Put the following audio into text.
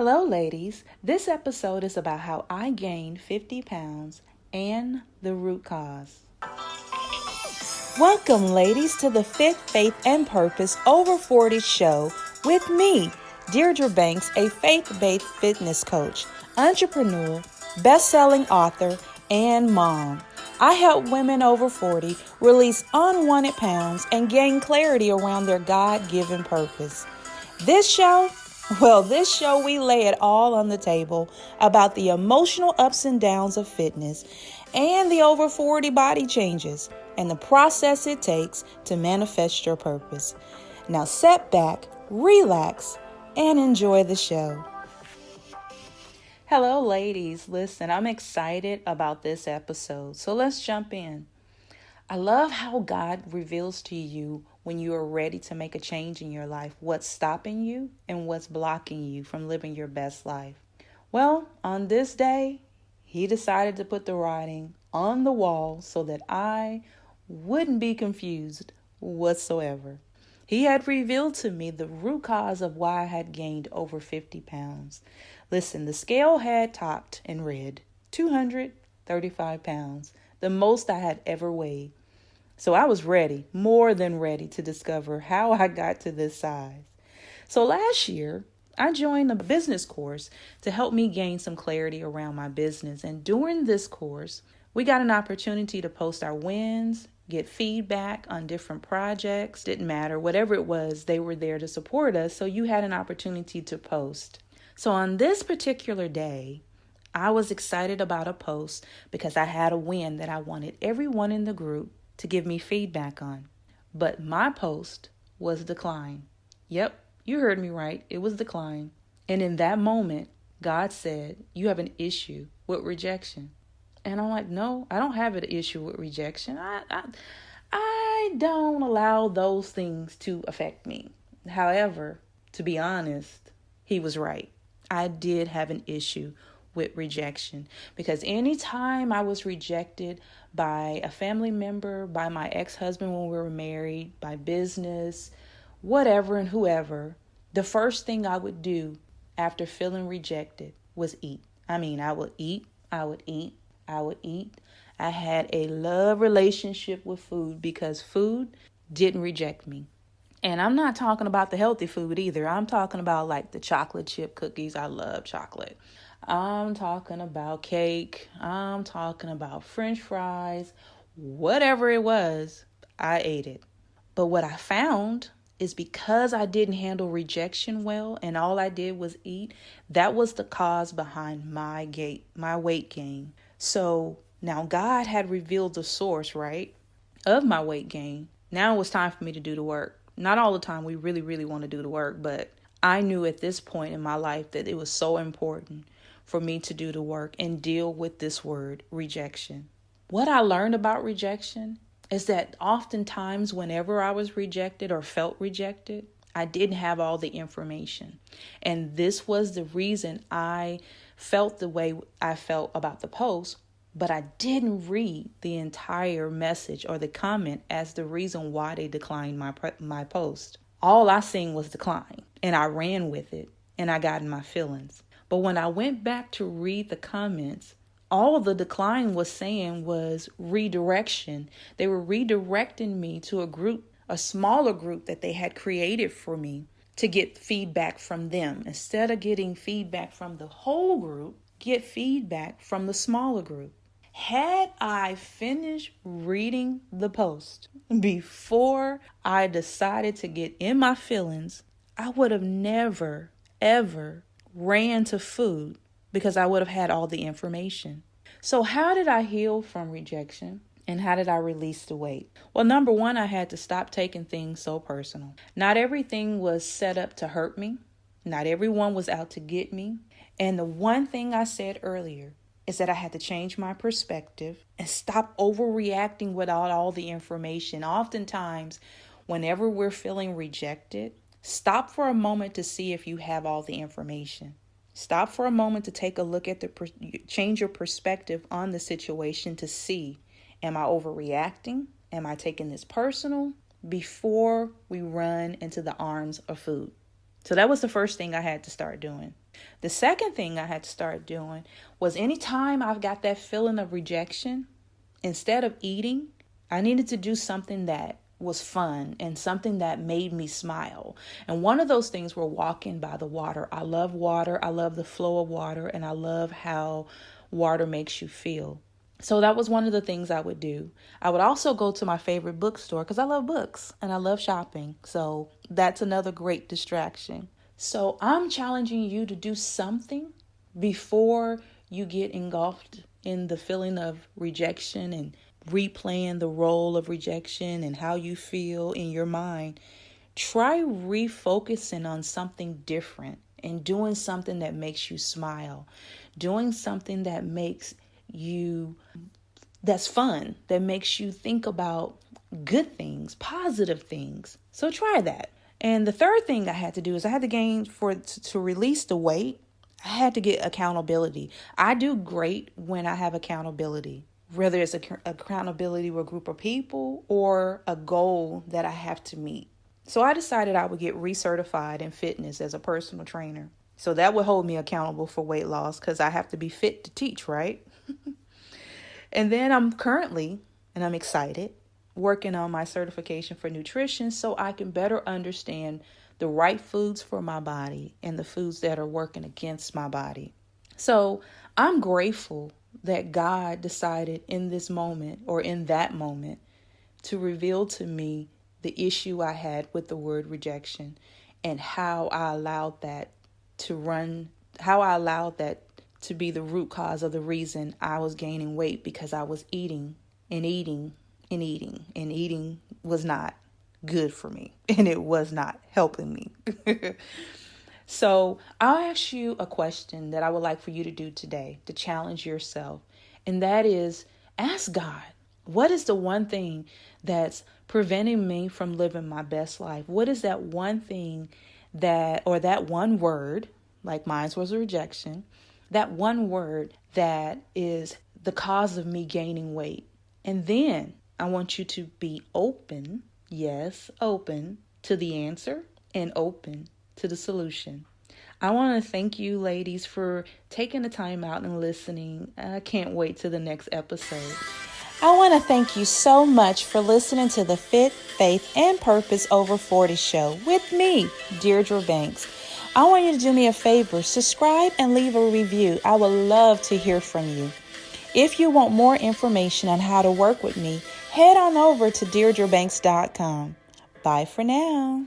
Hello, ladies. This episode is about how I gained 50 pounds and the root cause. Welcome, ladies, to the Fit, Faith, and Purpose Over 40 show with me, Deirdre Banks, a faith-based fitness coach, entrepreneur, best-selling author, and mom. I help women over 40 release unwanted pounds and gain clarity around their God-given purpose. This show we lay it all on the table about the emotional ups and downs of fitness and the over 40 body changes and the process it takes to manifest your purpose. Now sit back, relax, and enjoy the show. Hello, ladies. Listen, I'm excited about this episode, so let's jump in. I love how God reveals to you when you are ready to make a change in your life, what's stopping you and what's blocking you from living your best life. Well, on this day, He decided to put the writing on the wall so that I wouldn't be confused whatsoever. He had revealed to me the root cause of why I had gained over 50 pounds. Listen, the scale had topped and read 235 pounds, the most I had ever weighed. So I was ready, more than ready, to discover how I got to this size. So last year, I joined a business course to help me gain some clarity around my business. And during this course, we got an opportunity to post our wins, get feedback on different projects. Didn't matter, whatever it was, they were there to support us. So you had an opportunity to post. So on this particular day, I was excited about a post because I had a win that I wanted everyone in the group to give me feedback on. But my post was declined. Yep, you heard me right. It was declined. And in that moment, God said, "You have an issue with rejection." And I'm like, no, I don't have an issue with rejection. I don't allow those things to affect me. However, to be honest, He was right. I did have an issue with rejection because anytime I was rejected by a family member, by my ex-husband when we were married, by business, whatever and whoever, the first thing I would do after feeling rejected was eat. I would eat. I had a love relationship with food because food didn't reject me. And I'm not talking about the healthy food either. I'm talking about like the chocolate chip cookies. I love chocolate. I'm talking about cake. I'm talking about French fries. Whatever it was, I ate it. But what I found is because I didn't handle rejection well and all I did was eat, that was the cause behind my weight gain. So now God had revealed the source, right, of my weight gain. Now it was time for me to do the work. Not all the time we really, really want to do the work, but I knew at this point in my life that it was so important for me to do the work and deal with this word, rejection. What I learned about rejection is that oftentimes whenever I was rejected or felt rejected, I didn't have all the information. And this was the reason I felt the way I felt about the post, but I didn't read the entire message or the comment as the reason why they declined my post. All I seen was decline, and I ran with it, and I got in my feelings. But when I went back to read the comments, all the decline was saying was redirection. They were redirecting me to a smaller group that they had created for me to get feedback from them. Instead of getting feedback from the whole group, get feedback from the smaller group. Had I finished reading the post before I decided to get in my feelings, I would have never, ever ran to food because I would have had all the information. So how did I heal from rejection? And how did I release the weight? Well, number one, I had to stop taking things so personal. Not everything was set up to hurt me. Not everyone was out to get me. And the one thing I said earlier is that I had to change my perspective and stop overreacting without all the information. Oftentimes, whenever we're feeling rejected, stop for a moment to see if you have all the information. Stop for a moment to take a look at change your perspective on the situation to see, am I overreacting? Am I taking this personal? Before we run into the arms of food. So that was the first thing I had to start doing. The second thing I had to start doing was anytime I've got that feeling of rejection, instead of eating, I needed to do something that was fun and something that made me smile. And one of those things were walking by the water. I love water. I love the flow of water, and I love how water makes you feel. So that was one of the things I would do. I would also go to my favorite bookstore because I love books and I love shopping. So that's another great distraction. So I'm challenging you to do something before you get engulfed in the feeling of rejection and replaying the role of rejection and how you feel in your mind. Try refocusing on something different and doing something that makes you smile, doing something that makes you, that's fun, that makes you think about good things, positive things. So try that. And the third thing I had to do is I had to to release the weight. I had to get accountability. I do great when I have accountability, whether it's accountability with a group of people or a goal that I have to meet. So I decided I would get recertified in fitness as a personal trainer. So that would hold me accountable for weight loss because I have to be fit to teach, right? And then I'm currently, and I'm excited, working on my certification for nutrition so I can better understand the right foods for my body and the foods that are working against my body. So I'm grateful that God decided in this moment or in that moment to reveal to me the issue I had with the word rejection and how I allowed that to be the root cause of the reason I was gaining weight, because I was eating and eating and eating, and eating was not good for me and it was not helping me. So I'll ask you a question that I would like for you to do today to challenge yourself. And that is, ask God, what is the one thing that's preventing me from living my best life? What is that one thing or that one word, like mine was a rejection, that one word that is the cause of me gaining weight? And then I want you to be open, yes, open to the answer and open to the solution. I want to thank you, ladies, for taking the time out and listening. I can't wait to the next episode. I want to thank you so much for listening to the Fit, Faith, and Purpose Over 40 show with me, Deirdre Banks. I want you to do me a favor, subscribe and leave a review. I would love to hear from you. If you want more information on how to work with me, head on over to DeirdreBanks.com. Bye for now.